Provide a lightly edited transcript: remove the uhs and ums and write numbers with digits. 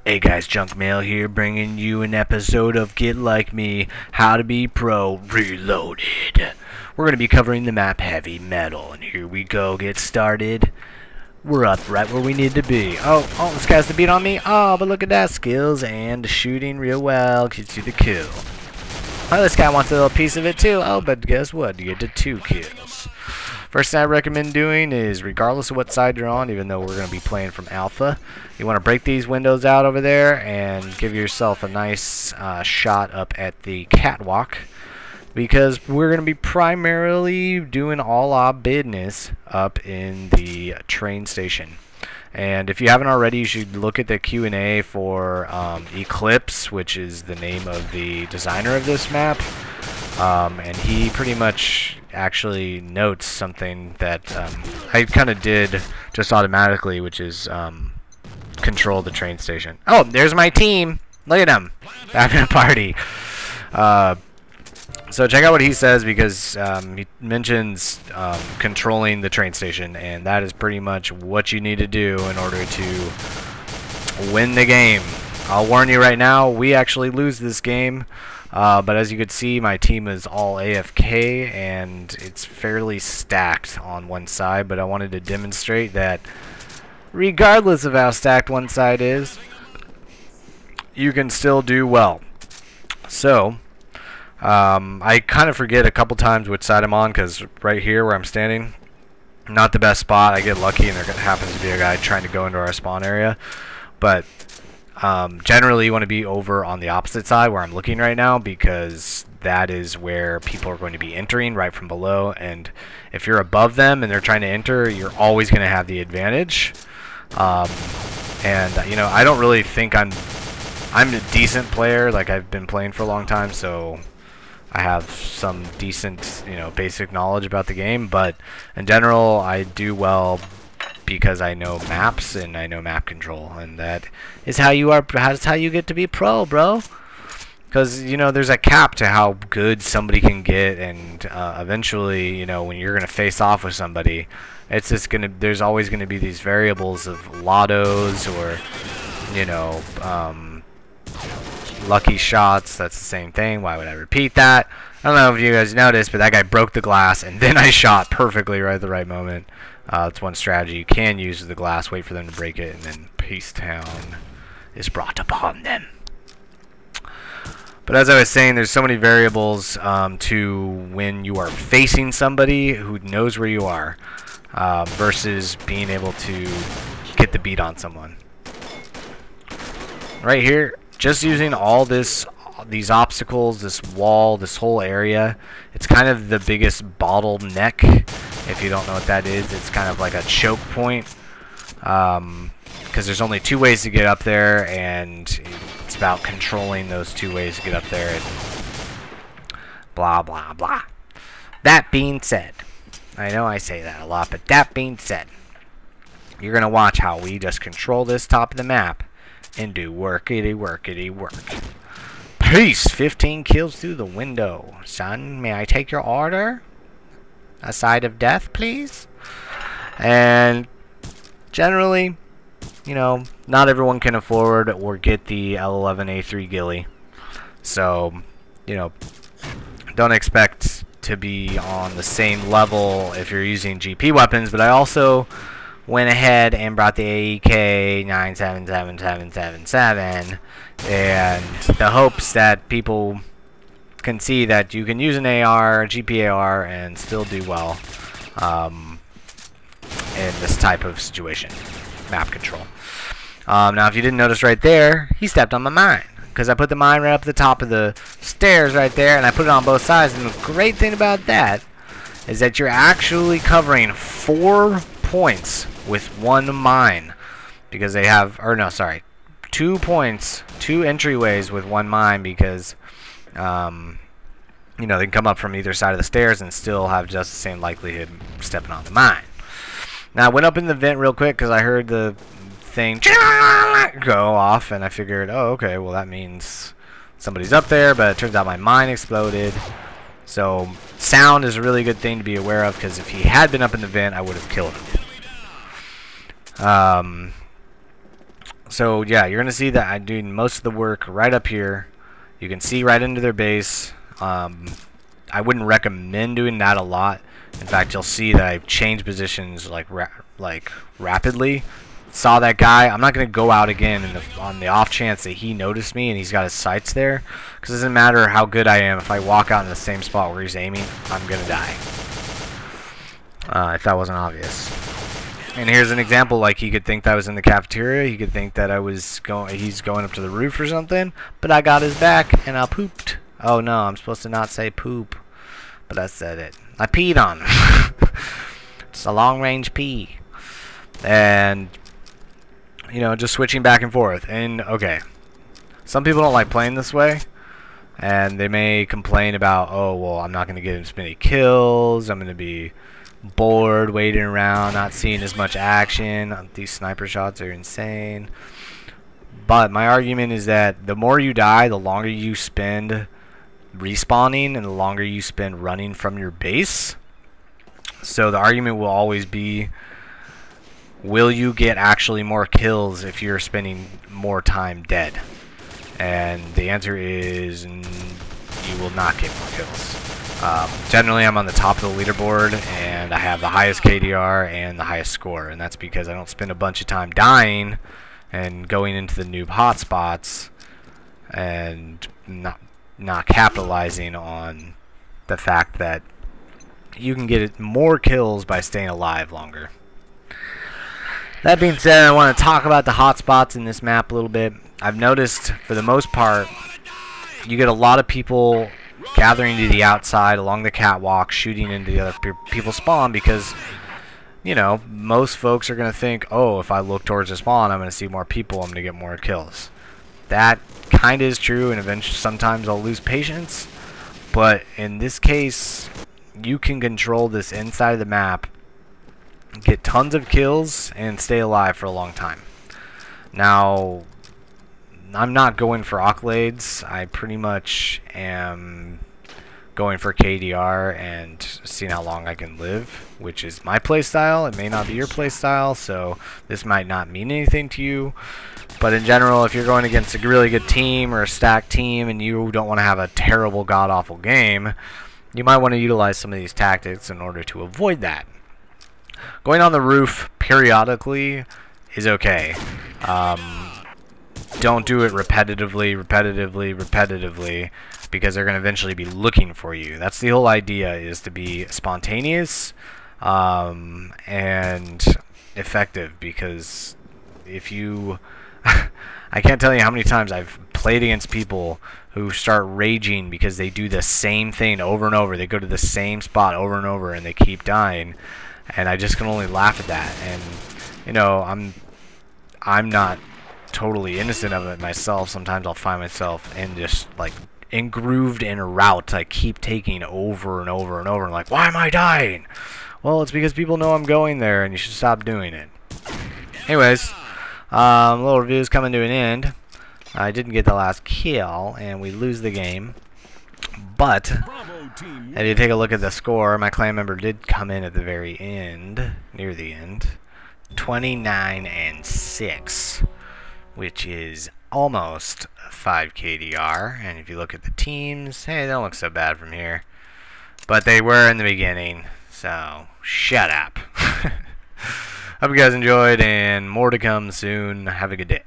Hey guys, JunkMale here, bringing you an episode of Get Like Me, How to Be Pro Reloaded. We're going to be covering the map Heavy Metal, and here we go, get started. We're up right where we need to be. Oh, this guy's the beat on me. Oh, but look at that, skills and shooting real well, gets you the kill. Oh, this guy wants a little piece of it too. Oh, but guess what, you get to 2 kills. First thing I recommend doing is, regardless of what side you're on, even though we're going to be playing from alpha, you want to break these windows out over there and give yourself a nice shot up at the catwalk, because we're going to be primarily doing all our business up in the train station. And if you haven't already, you should look at the Q&A for Eclipse, which is the name of the designer of this map. And he pretty much actually notes something that I kind of did just automatically, which is control the train station. Oh, there's my team. Look at them. Having a party. So check out what he says, because he mentions controlling the train station, and that is pretty much what you need to do in order to win the game. I'll warn you right now, we actually lose this game. But as you can see, my team is all AFK, and it's fairly stacked on one side, but I wanted to demonstrate that regardless of how stacked one side is, you can still do well. So, I kind of forget a couple times which side I'm on, because right here where I'm standing, not the best spot. I get lucky and there happens to be a guy trying to go into our spawn area, but generally you want to be over on the opposite side where I'm looking right now, because that is where people are going to be entering right from below, and if you're above them and they're trying to enter, you're always going to have the advantage. And you know, I don't really think I'm a decent player. Like, I've been playing for a long time, so I have some decent, you know, basic knowledge about the game, but in general I do well because I know maps and I know map control, and that is how you are. That's how you get to be pro, bro. Because, you know, there's a cap to how good somebody can get, and eventually, you know, when you're gonna face off with somebody, it's just gonna. There's always gonna be these variables of lottos or, you know, lucky shots. That's the same thing. Why would I repeat that? I don't know if you guys noticed, but that guy broke the glass, and then I shot perfectly right at the right moment. That's one strategy you can use, with the glass. Wait for them to break it, and then Peace Town is brought upon them. But as I was saying, there's so many variables to when you are facing somebody who knows where you are, versus being able to get the beat on someone. Right here, just using all these obstacles, this wall, this whole area, it's kind of the biggest bottleneck. If you don't know what that is, it's kind of like a choke point, because there's only 2 ways to get up there, and it's about controlling those 2 ways to get up there, and blah blah blah. That being said, I know I say that a lot, but that being said, you're gonna watch how we just control this top of the map and do workity workity work. Peace! 15 kills through the window. Son, may I take your order? A side of death, please? And generally, you know, not everyone can afford or get the L11A3 ghillie. So, you know, don't expect to be on the same level if you're using GP weapons, but I also went ahead and brought the AEK 977777, and the hopes that people can see that you can use an AR, GPAR, and still do well in this type of situation, map control. Now, if you didn't notice right there, he stepped on my mine, because I put the mine right up at the top of the stairs right there, and I put it on both sides. And the great thing about that is that you're actually covering 4 points with 1 mine, because they have, or no, sorry, 2 points, 2 entryways with 1 mine, because you know, they can come up from either side of the stairs and still have just the same likelihood of stepping on the mine. Now, I went up in the vent real quick because I heard the thing go off, and I figured, oh, okay, well, that means somebody's up there, but it turns out my mine exploded. So sound is a really good thing to be aware of, because if he had been up in the vent, I would have killed him. So yeah, you're gonna see that I'm doing most of the work right up here. You can see right into their base. I wouldn't recommend doing that a lot. In fact, you'll see that I've changed positions like rapidly. Saw that guy. I'm not gonna go out again on the off chance that he noticed me and he's got his sights there, because it doesn't matter how good I am. If I walk out in the same spot where he's aiming, I'm gonna die. If that wasn't obvious. And here's an example. Like, he could think that I was in the cafeteria. He could think that he's going up to the roof or something. But I got his back and I pooped. Oh no, I'm supposed to not say poop, but I said it. I peed on him. It's a long-range pee. And you know, just switching back and forth. And okay, some people don't like playing this way, and they may complain about, oh well, I'm not going to get as many kills. I'm going to be bored waiting around, not seeing as much action. These sniper shots are insane. But my argument is that the more you die, the longer you spend respawning and the longer you spend running from your base. So the argument will always be, will you get actually more kills if you're spending more time dead? And the answer is you will not get more kills. Generally, I'm on the top of the leaderboard, and I have the highest KDR and the highest score, and that's because I don't spend a bunch of time dying and going into the noob hotspots and not capitalizing on the fact that you can get more kills by staying alive longer. That being said, I want to talk about the hotspots in this map a little bit. I've noticed, for the most part, you get a lot of people gathering to the outside along the catwalk, shooting into the other people's spawn, because, you know, most folks are going to think, oh, if I look towards the spawn, I'm going to see more people, I'm going to get more kills. That kind of is true, and eventually sometimes I'll lose patience, but in this case, you can control this inside of the map, get tons of kills, and stay alive for a long time. Now, I'm not going for accolades. I pretty much am going for KDR and seeing how long I can live, which is my playstyle. It may not be your playstyle, so this might not mean anything to you. But in general, if you're going against a really good team or a stacked team and you don't want to have a terrible, god-awful game, you might want to utilize some of these tactics in order to avoid that. Going on the roof periodically is okay. Don't do it repetitively, because they're going to eventually be looking for you. That's the whole idea, is to be spontaneous and effective, because if you... I can't tell you how many times I've played against people who start raging because they do the same thing over and over. They go to the same spot over and over and they keep dying. And I just can only laugh at that. And, you know, I'm not totally innocent of it myself. Sometimes I'll find myself in just, like, engrooved in a route I keep taking over and over and over. And like, why am I dying? Well, it's because people know I'm going there and you should stop doing it. Anyways, little review's coming to an end. I didn't get the last kill, and we lose the game. But if you take a look at the score, my clan member did come in at the very end, near the end, 29-6, which is almost 5 KDR. And if you look at the teams, hey, they don't look so bad from here, but they were in the beginning, so shut up. Hope you guys enjoyed, and more to come soon. Have a good day.